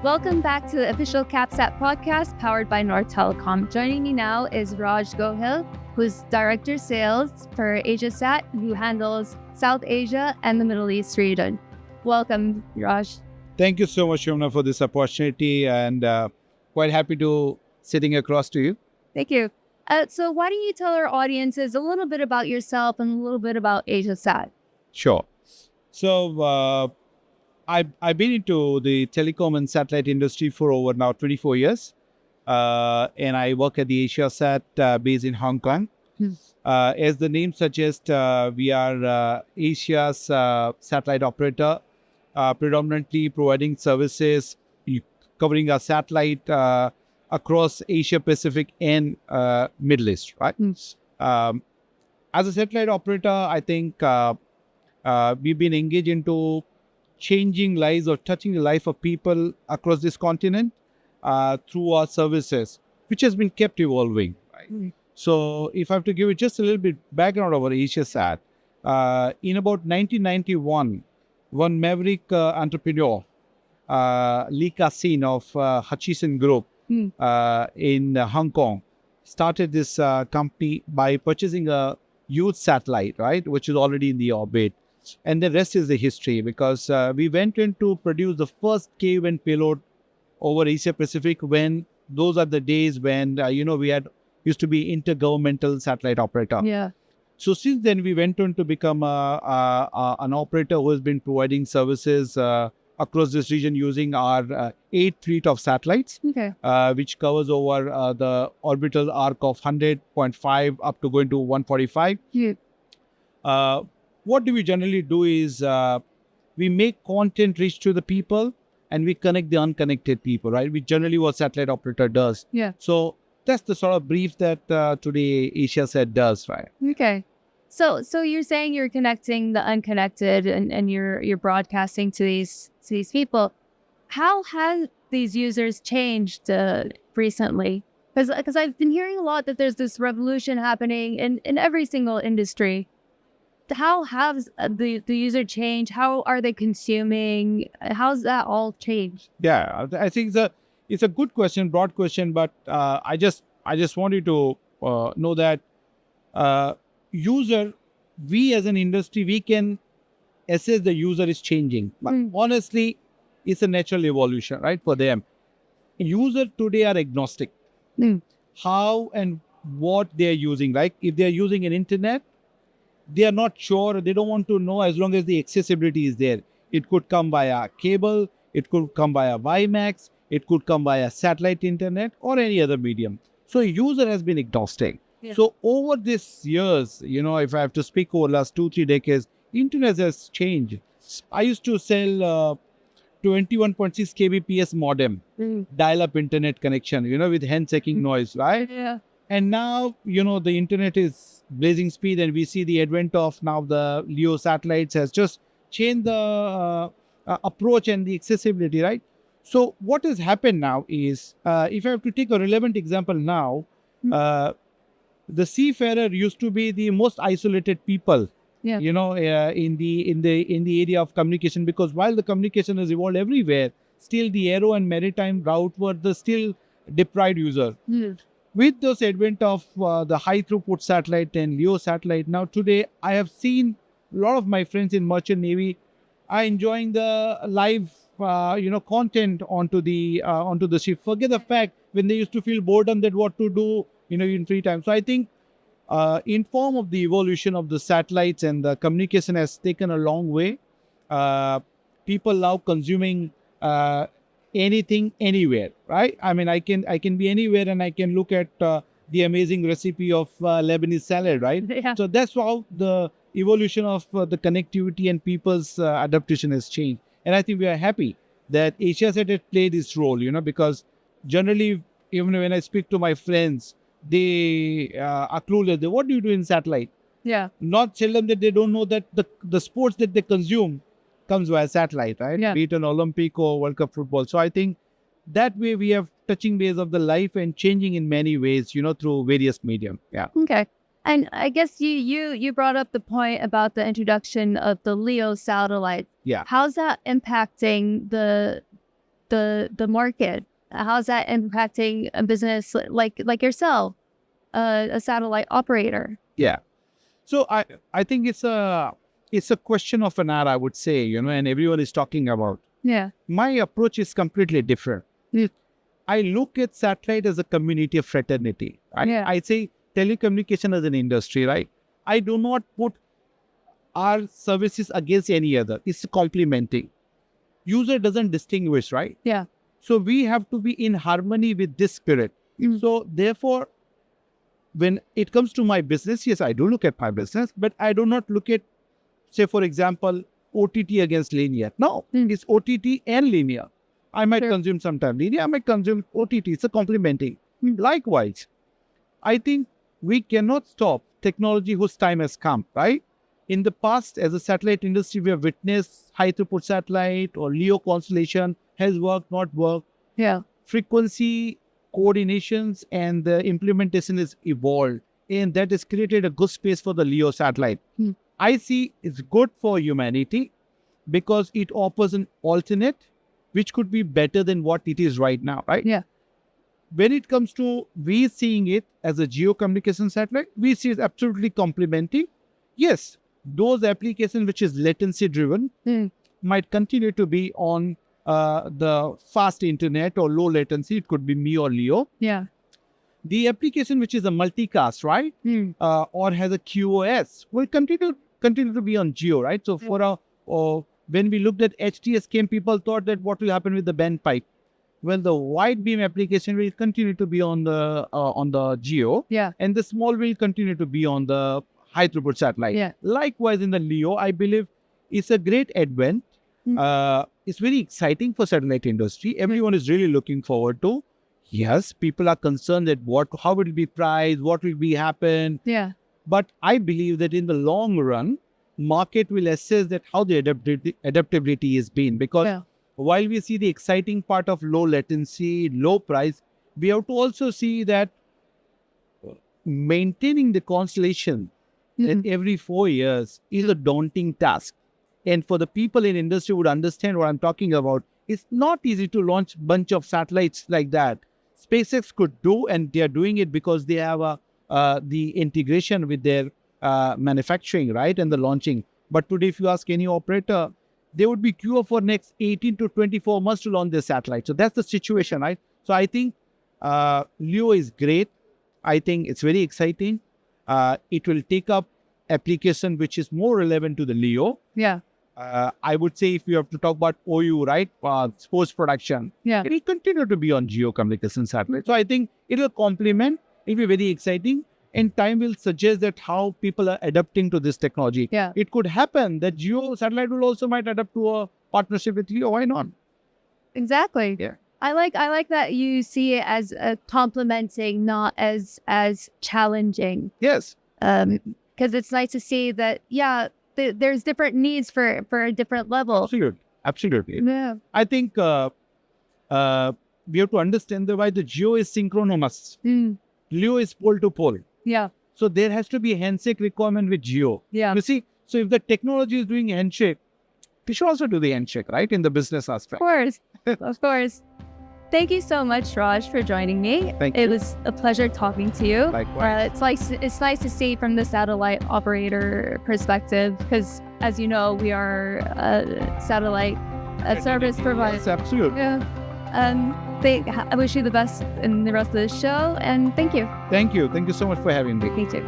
Welcome back to the official CABSAT podcast powered by Northtelecom. Joining me now is Raj Gohil, who's Director Sales for AsiaSat, who handles South Asia and the Middle East region. Welcome, Raj. Thank you so much, Shomna, for this opportunity, and quite happy to sitting across to you. Thank you. So why don't you tell our audiences a little bit about yourself and a little bit about AsiaSat? Sure. So I've been into the telecom and satellite industry for over now 24 years, and I work at the AsiaSat based in Hong Kong. As the name suggests, we are Asia's satellite operator, predominantly providing services covering our satellite across Asia Pacific and Middle East, right? As a satellite operator, I think we've been engaged into changing lives or touching the life of people across this continent through our services, which has been kept evolving. Right? So if I have to give you just a little bit background about AsiaSat, in about 1991, one maverick entrepreneur, Lee Ka-sin of Hutchison Group in Hong Kong, started this company by purchasing a youth satellite, right, which is already in the orbit. And the rest is the history, because we went in to produce the first K-event payload over Asia Pacific when those are the days when, we used to be intergovernmental satellite operator. Yeah. So since then, we went on to become an operator who has been providing services across this region using our 8 fleet of satellites, which covers over the orbital arc of 100.5 up to going to 145. Yeah. What do we generally do is we make content reach to the people and we connect the unconnected people, right? We generally what satellite operator does. Yeah. So that's the sort of brief that today AsiaSat does, right? Okay. So you're saying you're connecting the unconnected and you're broadcasting to these people. How have these users changed recently? Because I've been hearing a lot that there's this revolution happening in every single industry. How has the user changed? How are they consuming? How's that all changed? Yeah, I think it's a good question, broad question, but I just want you to know that we as an industry, we can assess the user is changing. But honestly, it's a natural evolution, right, for them. Users today are agnostic. How and what they are using, right? If they are using an internet, they are not sure, they don't want to know, as long as the accessibility is there. It could come via cable, it could come via WiMAX, it could come via satellite internet or any other medium. So user has been agnostic. Yeah. So over these years, if I have to speak over the last 2-3 decades, internet has changed. I used to sell 21.6 kbps modem, dial-up internet connection, with hand-checking noise, right? Yeah. And now, the internet is blazing speed, and we see the advent of now the LEO satellites has just changed the approach and the accessibility, right? So what has happened now is, if I have to take a relevant example now, the seafarer used to be the most isolated people, in the area of communication, because while the communication has evolved everywhere, still the aero and maritime route were the still deprived user. With those advent of the high throughput satellite and LEO satellite, now today I have seen a lot of my friends in merchant navy are enjoying the live content onto the ship. Forget the fact when they used to feel boredom that what to do in free time. So I think in form of the evolution of the satellites and the communication has taken a long way. People now consuming anything anywhere, right? I mean, I can be anywhere and I can look at the amazing recipe of Lebanese salad, right? Yeah. So that's how the evolution of the connectivity and people's adaptation has changed. And I think we are happy that AsiaSat has played this role, because generally, even when I speak to my friends, they are clueless. What do you do in satellite? Yeah. Not seldom that they don't know that the sports that they consume comes via satellite, right? Yeah. Be it an Olympic or World Cup football. So I think that way we have touching base of the life and changing in many ways, through various medium. Yeah. Okay. And I guess you brought up the point about the introduction of the LEO satellite. Yeah. How's that impacting the the market? How's that impacting a business like yourself, a satellite operator? Yeah. So I think it's a question of an hour, I would say, and everyone is talking about. Yeah. My approach is completely different. I look at satellite as a community of fraternity. Right? Yeah. I say telecommunication as an industry, right? I do not put our services against any other. It's complementing. User doesn't distinguish, right? Yeah. So we have to be in harmony with this spirit. So therefore, when it comes to my business, yes, I do look at my business, but I do not look at, say, for example, OTT against linear. No, it's OTT and linear. I might consume sometime linear, I might consume OTT. It's a complementing. Likewise, I think we cannot stop technology whose time has come, right? In the past, as a satellite industry, we have witnessed high throughput satellite or LEO constellation has worked, not worked. Yeah. Frequency coordinations and the implementation is evolved, and that has created a good space for the LEO satellite. I see it's good for humanity because it offers an alternate which could be better than what it is right now, right? Yeah. When it comes to we seeing it as a geo communication satellite, we see it absolutely complementing. Yes, those applications which is latency driven might continue to be on the fast internet or low latency. It could be me or Leo. Yeah. The application which is a multicast, right, or has a QoS will continue to be on geo, right? So for when we looked at HTS came, people thought that what will happen with the band pipe. Well, the wide beam application will continue to be on the geo, and the small will continue to be on the high throughput satellite. Yeah. Likewise, in the LEO, I believe it's a great advent. It's very exciting for satellite industry. Everyone is really looking forward to. Yes, people are concerned that how will it be priced, what will be happen. Yeah. But I believe that in the long run, market will assess that how the adaptability has been, because while we see the exciting part of low latency, low price, we have to also see that maintaining the constellation in every 4 years is a daunting task. And for the people in industry who would understand what I'm talking about, it's not easy to launch a bunch of satellites like that. SpaceX could do, and they are doing it because they have the integration with their manufacturing, right, and the launching. But today, if you ask any operator, they would be queue for next 18 to 24 months to launch their satellite. So that's the situation, right? So I think LEO is great. I think it's very exciting. It will take up application which is more relevant to the LEO. Yeah. I would say if you have to talk about OU, right, sports production, it will continue to be on geo communication satellite. So I think it will complement. It will be very exciting. And time will suggest that how people are adapting to this technology. Yeah. It could happen that geo satellite will also might adapt to a partnership with LEO. Why not? Exactly. Yeah. I like that you see it as complementing, not as challenging. Yes. Because it's nice to see that, there's different needs for a different level. Absolutely. Yeah. I think we have to understand why the geo is synchronous. LEO is pole to pole. Yeah. So there has to be a handshake requirement with geo. Yeah. You see, so if the technology is doing handshake, we should also do the handshake, right, in the business aspect. Of course. Of course. Thank you so much, Raj, for joining me. Thank you. It was a pleasure talking to you. Likewise. It's nice to see from the satellite operator perspective, because as you know, we are a satellite service provider. Yes, absolutely. Yeah. I wish you the best in the rest of the show, and thank you. Thank you. Thank you so much for having me. Me too.